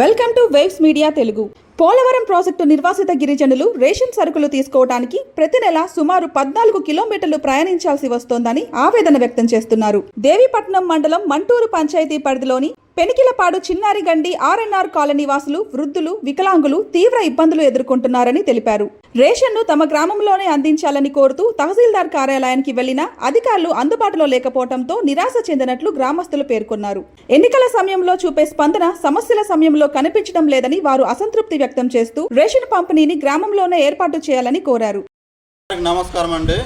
Welcome to waves media Telugu. Polavaram project నిర్వాసిత గిరిజనులు ration సరుకులు తీసుకోవడానికి ప్రతి నెల సుమారు 14 కిలోమీటర్లు ప్రయాణించాల్సి వస్తోందని ఆవేదన వ్యక్తం చేస్తున్నారు. దేవీపట్నం మండలం మంటూరు పంచాయతీ పరిధిలోని పెనికిలపాడు చిన్నారిగండి ఆర్ఎన్ఆర్ కాలనీ వాసులు, వృద్ధులు, వికలాంగులు తీవ్ర ఇబ్బందులు ఎదుర్కొంటున్నారని తెలిపారు. రేషన్ను తమ గ్రామంలోనే అందించాలని కోరుతూ తహసీల్దార్ కార్యాలయానికి వెళ్లినా అధికారులు అందుబాటులో లేకపోవడంతో నిరాశ చెందినట్లు గ్రామస్తులు పేర్కొన్నారు. ఎన్నికల సమయంలో చూపే స్పందన సమస్యల సమయంలో కనిపించడం లేదని వారు అసంతృప్తి వ్యక్తం చేస్తూ రేషన్ పంపిణీని గ్రామంలోనే ఏర్పాటు చేయాలని కోరారు. నమస్కారం అండి.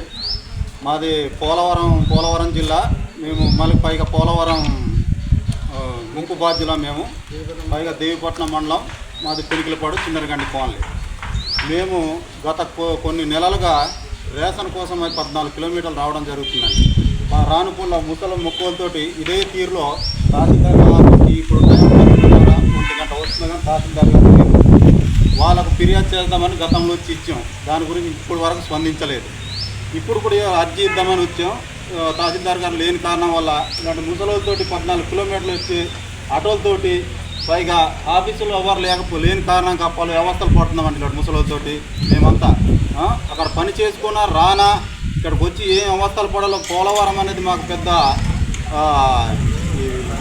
మాది పోలవరం జిల్లా. మేము మళ్ళీ పైగా పోలవరం గుంపు బాధ్యులం. మేము పైగా దేవీపట్నం మండలం. మాది పెనికిలపాడు చిన్నారిగండి కాలనీ. మేము గత కొన్ని నెలలుగా రేషన్ కోసం 14 కిలోమీటర్లు రావడం జరుగుతుందండి. మా రానుపుల్ల ముసలి మొక్కలతోటి ఇదే తీరులో తహసీల్దార్ ఇప్పుడు 1 గంట వస్తుంది కానీ తహసీల్దార్ వాళ్ళకు ఫిర్యాదు చేద్దామని గతంలో వచ్చి ఇచ్చాం. దాని గురించి ఇప్పుడు వరకు స్పందించలేదు. ఇప్పుడు కూడా అర్జీ ఇద్దామని వచ్చాం. తహసీల్దార్ గారు లేని కారణం వల్ల ఇలాంటి ముసలితోటి 14 కిలోమీటర్లు వచ్చి ఆటోలతోటి పైగా ఆఫీసులో ఎవరు లేని కారణం కప్పాలి వ్యవస్థలు పడుతున్నామండి. ఇలాంటి ముసలితోటి మేమంతా అక్కడ పని చేసుకున్నా రానా ఇక్కడికి వచ్చి ఏం అవస్థలు పడాలో పోలవరం అనేది మాకు పెద్ద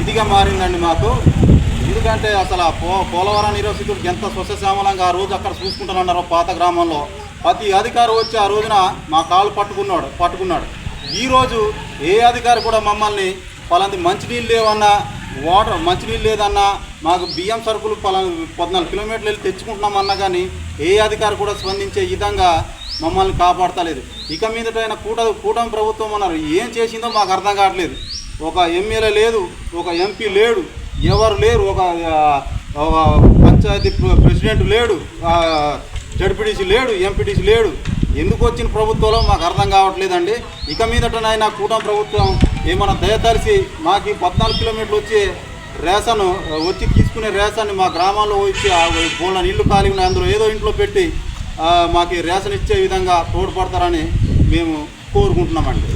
ఇదిగా మారిందండి మాకు. ఎందుకంటే అసలు పోలవరం నిరోసితుడికి ఎంత స్వచ్ఛశ్యామలంగా ఆ రోజు అక్కడ చూసుకుంటానన్నారో పాత గ్రామంలో ప్రతి అధికారి వచ్చి ఆ రోజున మా కాలు పట్టుకున్నాడు. ఈరోజు ఏ అధికారి కూడా మమ్మల్ని పలాంటి మంచినీళ్ళు లేవన్నా, మంచినీళ్ళు లేదన్నా, మాకు బియ్యం సరుకులు 14 కిలోమీటర్లు వెళ్ళి తెచ్చుకుంటున్నామన్నా కానీ ఏ అధికారి కూడా స్పందించే విధంగా మమ్మల్ని కాపాడతలేదు. ఇక మీదటైనా కూటమి ప్రభుత్వం అన్నారు, ఏం చేసిందో మాకు అర్థం కావట్లేదు. ఒక ఎమ్మెల్యే లేదు, ఒక ఎంపీ లేడు, ఎవరు లేరు, ఒక పంచాయతీ ప్రెసిడెంట్ లేడు, జడ్పీటీసీ లేడు, ఎంపీటీసీ లేడు. ఎందుకు వచ్చిన ప్రభుత్వంలో మాకు అర్థం కావట్లేదండి. ఇక మీదటనైనా కూటమి ప్రభుత్వం ఏమైనా దయతరిచి మాకు 14 కిలోమీటర్లు వచ్చి రేషన్ వచ్చి తీసుకునే రేషన్ని మా గ్రామాల్లో వచ్చి బోళ్ళ నీళ్లు ఖాళీ ఉన్నాయి, అందులో ఏదో ఇంట్లో పెట్టి మాకు రేషన్ ఇచ్చే విధంగా తోడ్పడతారని మేము కోరుకుంటున్నామండి.